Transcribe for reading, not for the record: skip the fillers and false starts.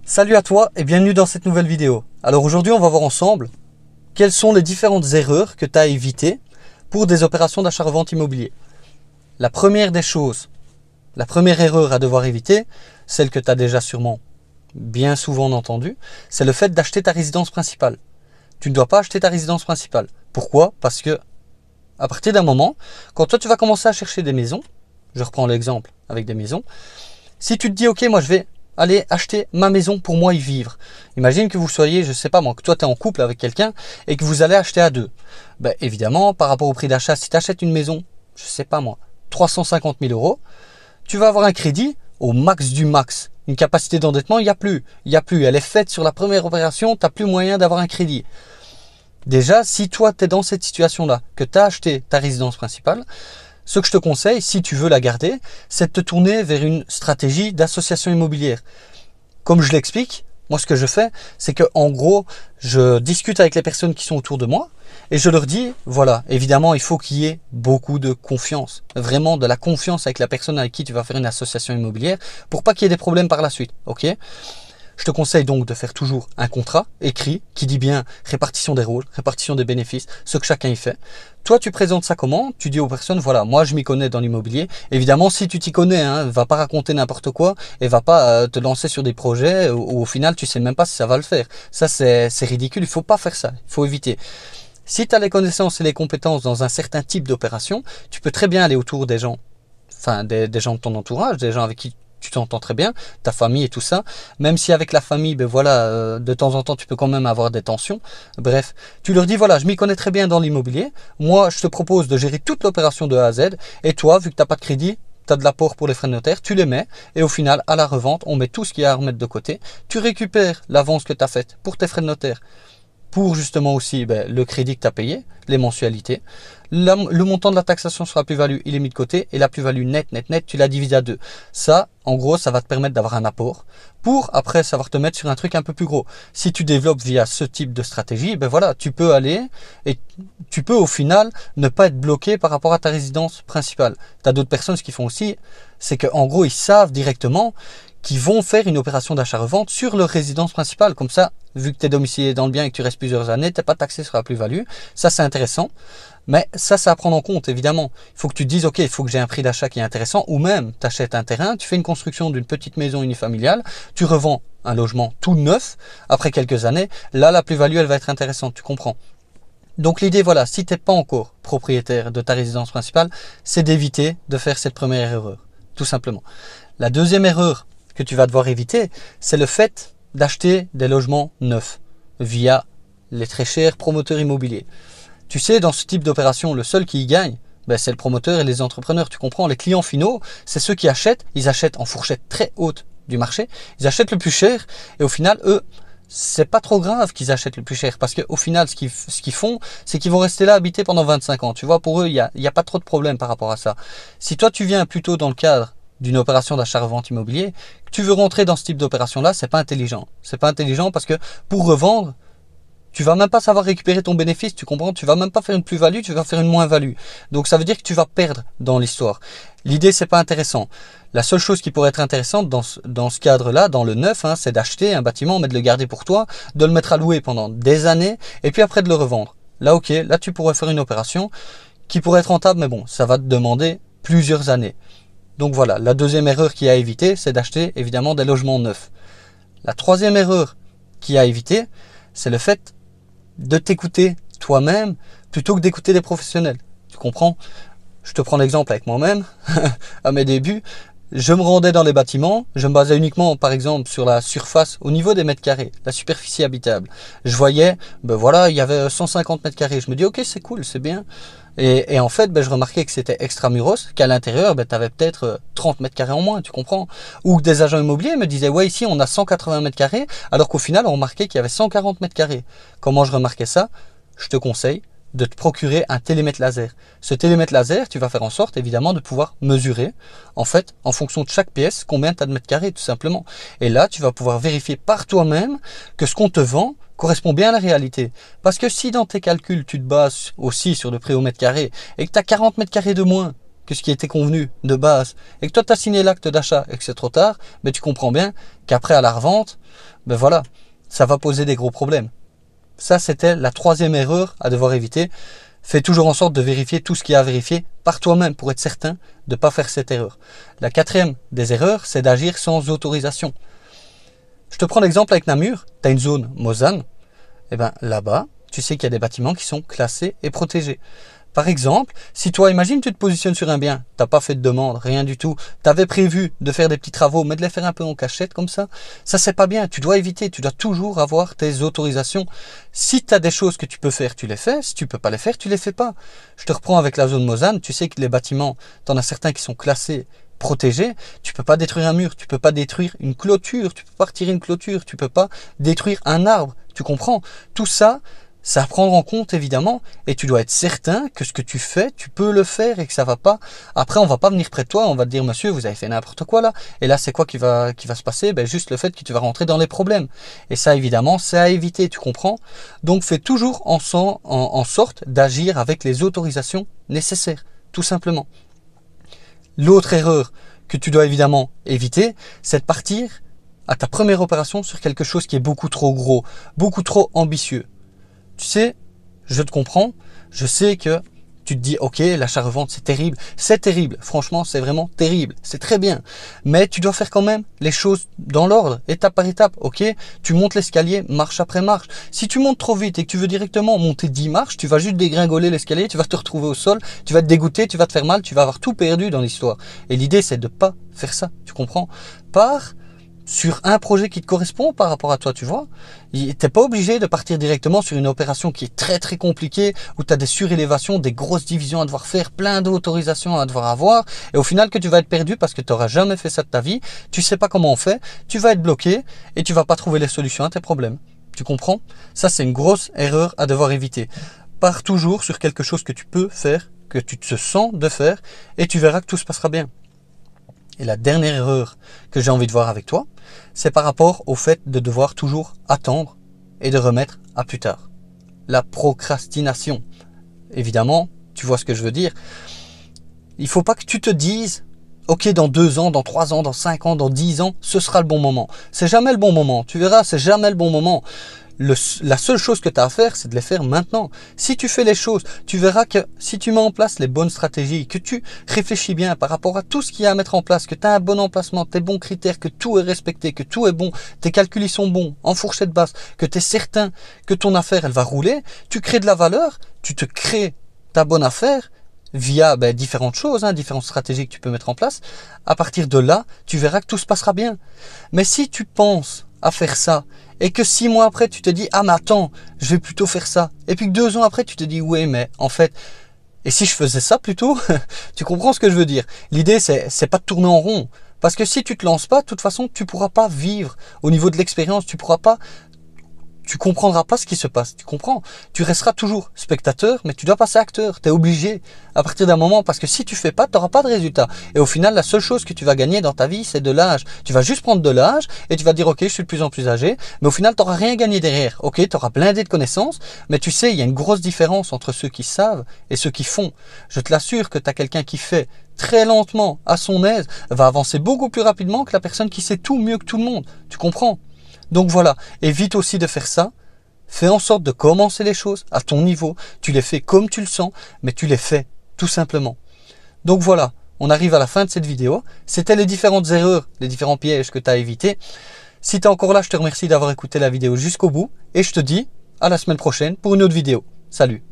Salut à toi et bienvenue dans cette nouvelle vidéo. Alors aujourd'hui on va voir ensemble quelles sont les différentes erreurs que tu as à éviter pour des opérations d'achat-revente immobilier. La première des choses, la première erreur à devoir éviter, celle que tu as déjà sûrement bien souvent entendue, c'est le fait d'acheter ta résidence principale. Tu ne dois pas acheter ta résidence principale. Pourquoi? Parce que à partir d'un moment, quand toi tu vas commencer à chercher des maisons, je reprends l'exemple avec des maisons, si tu te dis ok moi je vais aller acheter ma maison pour moi y vivre. Imagine que vous soyez, je sais pas moi, que toi tu es en couple avec quelqu'un et que vous allez acheter à deux. Ben, évidemment, par rapport au prix d'achat, si tu achètes une maison, je sais pas moi, 350 000 euros, tu vas avoir un crédit au max du max. Une capacité d'endettement, il n'y a plus. Elle est faite sur la première opération, tu n'as plus moyen d'avoir un crédit. Déjà, si toi tu es dans cette situation-là, que tu as acheté ta résidence principale, ce que je te conseille, si tu veux la garder, c'est de te tourner vers une stratégie d'association immobilière. Comme je l'explique, moi ce que je fais, c'est que en gros, je discute avec les personnes qui sont autour de moi et je leur dis, voilà, évidemment, il faut qu'il y ait beaucoup de confiance, vraiment de la confiance avec la personne avec qui tu vas faire une association immobilière pour pas qu'il y ait des problèmes par la suite, ok ? Je te conseille donc de faire toujours un contrat écrit qui dit bien répartition des rôles, répartition des bénéfices, ce que chacun y fait. Toi, tu présentes ça comment? Tu dis aux personnes, voilà, moi je m'y connais dans l'immobilier. Évidemment, si tu t'y connais, va pas raconter n'importe quoi et va pas te lancer sur des projets où au final tu sais même pas si ça va le faire. Ça, c'est ridicule, il faut pas faire ça, il faut éviter. Si tu as les connaissances et les compétences dans un certain type d'opération, tu peux très bien aller autour des gens, enfin des gens de ton entourage, des gens avec qui tu t'entends très bien, ta famille et tout ça, même si avec la famille, ben voilà, de temps en temps tu peux quand même avoir des tensions. Bref, tu leur dis voilà, je m'y connais très bien dans l'immobilier, moi je te propose de gérer toute l'opération de A à Z, et toi, vu que tu n'as pas de crédit, tu as de l'apport pour les frais de notaire, tu les mets, et au final, à la revente, on met tout ce qu'il y a à remettre de côté, tu récupères l'avance que tu as faite pour tes frais de notaire, pour justement aussi le crédit que tu as payé, les mensualités. Le montant de la taxation sur la plus-value, il est mis de côté et la plus-value net, tu la divises à deux. Ça, en gros, ça va te permettre d'avoir un apport pour après savoir te mettre sur un truc un peu plus gros. Si tu développes via ce type de stratégie, ben voilà, tu peux aller et tu peux au final ne pas être bloqué par rapport à ta résidence principale. Tu as d'autres personnes, ce qu'ils font aussi, c'est qu'en gros, ils savent directement qui vont faire une opération d'achat-revente sur leur résidence principale. Comme ça, vu que tu es domicilié dans le bien et que tu restes plusieurs années, tu n'es pas taxé sur la plus-value. Ça, c'est intéressant. Mais ça, c'est à prendre en compte, évidemment. Il faut que tu te dises, OK, il faut que j'ai un prix d'achat qui est intéressant. Ou même, tu achètes un terrain, tu fais une construction d'une petite maison unifamiliale, tu revends un logement tout neuf. Après quelques années, là, la plus-value, elle va être intéressante. Tu comprends? Donc l'idée, voilà, si tu n'es pas encore propriétaire de ta résidence principale, c'est d'éviter de faire cette première erreur. Tout simplement. La deuxième erreur que tu vas devoir éviter, c'est le fait d'acheter des logements neufs via les très chers promoteurs immobiliers. Tu sais, dans ce type d'opération, le seul qui y gagne, c'est le promoteur et les entrepreneurs. Tu comprends, les clients finaux, c'est ceux qui achètent. Ils achètent en fourchette très haute du marché. Ils achètent le plus cher et au final, eux, c'est pas trop grave qu'ils achètent le plus cher parce qu'au final, ce qu'ils font, c'est qu'ils vont rester là habiter pendant 25 ans. Tu vois, pour eux, il y a pas trop de problème par rapport à ça. Si toi, tu viens plutôt dans le cadre d'une opération d'achat-revente immobilier, tu veux rentrer dans ce type d'opération-là, c'est pas intelligent. C'est pas intelligent parce que pour revendre, tu vas même pas savoir récupérer ton bénéfice, tu comprends? Tu vas même pas faire une plus-value, tu vas faire une moins-value. Donc ça veut dire que tu vas perdre dans l'histoire. L'idée, c'est pas intéressant. La seule chose qui pourrait être intéressante dans ce cadre-là, dans le neuf, c'est d'acheter un bâtiment, mais de le garder pour toi, de le mettre à louer pendant des années, et puis après de le revendre. Là, ok, là tu pourrais faire une opération qui pourrait être rentable, mais bon, ça va te demander plusieurs années. Donc voilà, la deuxième erreur qui est à éviter, c'est d'acheter évidemment des logements neufs. La troisième erreur qui est à éviter, c'est le fait de t'écouter toi-même plutôt que d'écouter des professionnels. Tu comprends? Je te prends l'exemple avec moi-même. À mes débuts, je me rendais dans les bâtiments, je me basais uniquement par exemple sur la surface au niveau des mètres carrés, la superficie habitable. Je voyais, voilà, il y avait 150 mètres carrés. Je me dis ok, c'est cool, c'est bien. Et en fait, je remarquais que c'était extramuros, qu'à l'intérieur, tu avais peut-être 30 mètres carrés en moins, tu comprends? Ou que des agents immobiliers me disaient, ouais, ici, on a 180 mètres carrés, alors qu'au final, on remarquait qu'il y avait 140 mètres carrés. Comment je remarquais ça? Je te conseille de te procurer un télémètre laser. Ce télémètre laser, tu vas faire en sorte, évidemment, de pouvoir mesurer, en fait, en fonction de chaque pièce, combien tu as de mètres carrés, tout simplement. Et là, tu vas pouvoir vérifier par toi-même que ce qu'on te vend correspond bien à la réalité. Parce que si dans tes calculs, tu te bases aussi sur le prix au mètre carré et que tu as 40 mètres carrés de moins que ce qui était convenu de base et que toi tu as signé l'acte d'achat et que c'est trop tard, mais tu comprends bien qu'après à la revente, ben voilà, ça va poser des gros problèmes. Ça, c'était la troisième erreur à devoir éviter. Fais toujours en sorte de vérifier tout ce qu'il y a à vérifier par toi-même pour être certain de ne pas faire cette erreur. La quatrième des erreurs, c'est d'agir sans autorisation. Je te prends l'exemple avec Namur, tu as une zone Mozan, et bien là-bas, tu sais qu'il y a des bâtiments qui sont classés et protégés. Par exemple, si toi, imagine, tu te positionnes sur un bien, tu n'as pas fait de demande, rien du tout, tu avais prévu de faire des petits travaux, mais de les faire un peu en cachette comme ça c'est pas bien, tu dois éviter, tu dois toujours avoir tes autorisations. Si tu as des choses que tu peux faire, tu les fais, si tu peux pas les faire, tu les fais pas. Je te reprends avec la zone Mozan, tu sais que les bâtiments, tu en as certains qui sont classés, protégés, tu peux pas détruire un mur, tu peux pas détruire une clôture, tu peux pas retirer une clôture, tu peux pas détruire un arbre, tu comprends? Tout ça, c'est à prendre en compte évidemment et tu dois être certain que ce que tu fais, tu peux le faire et que ça va pas. Après, on va pas venir près de toi, on va te dire monsieur, vous avez fait n'importe quoi là. Et là, c'est quoi qui va se passer? Ben, juste le fait que tu vas rentrer dans les problèmes. Et ça, évidemment, c'est à éviter, tu comprends? Donc, fais toujours en sorte d'agir avec les autorisations nécessaires, tout simplement. L'autre erreur que tu dois évidemment éviter, c'est de partir à ta première opération sur quelque chose qui est beaucoup trop gros, beaucoup trop ambitieux. Tu sais, je te comprends, je sais que tu te dis, ok, l'achat-revente, c'est terrible, franchement, c'est vraiment terrible, c'est très bien, mais tu dois faire quand même les choses dans l'ordre, étape par étape, ok, tu montes l'escalier, marche après marche. Si tu montes trop vite et que tu veux directement monter 10 marches, tu vas juste dégringoler l'escalier, tu vas te retrouver au sol, tu vas te dégoûter, tu vas te faire mal, tu vas avoir tout perdu dans l'histoire. Et l'idée, c'est de pas faire ça, tu comprends? Pars sur un projet qui te correspond par rapport à toi, tu vois. T'es pas obligé de partir directement sur une opération qui est très très compliquée, où tu as des surélévations, des grosses divisions à devoir faire, plein d'autorisations à devoir avoir, et au final que tu vas être perdu parce que tu n'auras jamais fait ça de ta vie, tu sais pas comment on fait, tu vas être bloqué et tu vas pas trouver les solutions à tes problèmes. Tu comprends? Ça, c'est une grosse erreur à devoir éviter. Pars toujours sur quelque chose que tu peux faire, que tu te sens de faire, et tu verras que tout se passera bien. Et la dernière erreur que j'ai envie de voir avec toi, c'est par rapport au fait de devoir toujours attendre et de remettre à plus tard. La procrastination. Évidemment, tu vois ce que je veux dire. Il faut pas que tu te dises, ok, dans 2 ans, dans 3 ans, dans 5 ans, dans 10 ans, ce sera le bon moment. C'est jamais le bon moment. Tu verras, c'est jamais le bon moment. La seule chose que tu as à faire, c'est de les faire maintenant. Si tu fais les choses, tu verras que si tu mets en place les bonnes stratégies, que tu réfléchis bien par rapport à tout ce qu'il y a à mettre en place, que tu as un bon emplacement, tes bons critères, que tout est respecté, que tout est bon, tes calculs ils sont bons, en fourchette basse, que tu es certain que ton affaire elle va rouler, tu crées de la valeur, tu te crées ta bonne affaire via différentes choses, différentes stratégies que tu peux mettre en place. À partir de là, tu verras que tout se passera bien. Mais si tu penses à faire ça et que 6 mois après tu te dis ah mais attends, je vais plutôt faire ça, et puis que 2 ans après tu te dis oui mais en fait et si je faisais ça plutôt, tu comprends ce que je veux dire. L'idée c'est pas de tourner en rond, parce que si tu te lances pas, de toute façon tu pourras pas vivre au niveau de l'expérience, tu comprendras pas ce qui se passe, tu comprends? Tu resteras toujours spectateur, mais tu dois passer acteur, tu es obligé à partir d'un moment, parce que si tu fais pas, tu n'auras pas de résultat. Et au final, la seule chose que tu vas gagner dans ta vie, c'est de l'âge. Tu vas juste prendre de l'âge et tu vas dire, ok, je suis de plus en plus âgé, mais au final, tu n'auras rien gagné derrière. Ok, tu auras blindé de connaissances, mais tu sais, il y a une grosse différence entre ceux qui savent et ceux qui font. Je te l'assure que tu as quelqu'un qui fait très lentement, à son aise, va avancer beaucoup plus rapidement que la personne qui sait tout mieux que tout le monde. Tu comprends? Donc voilà, évite aussi de faire ça. Fais en sorte de commencer les choses à ton niveau. Tu les fais comme tu le sens, mais tu les fais tout simplement. Donc voilà, on arrive à la fin de cette vidéo. C'était les différentes erreurs, les différents pièges que tu as évités. Si tu es encore là, je te remercie d'avoir écouté la vidéo jusqu'au bout. Et je te dis à la semaine prochaine pour une autre vidéo. Salut!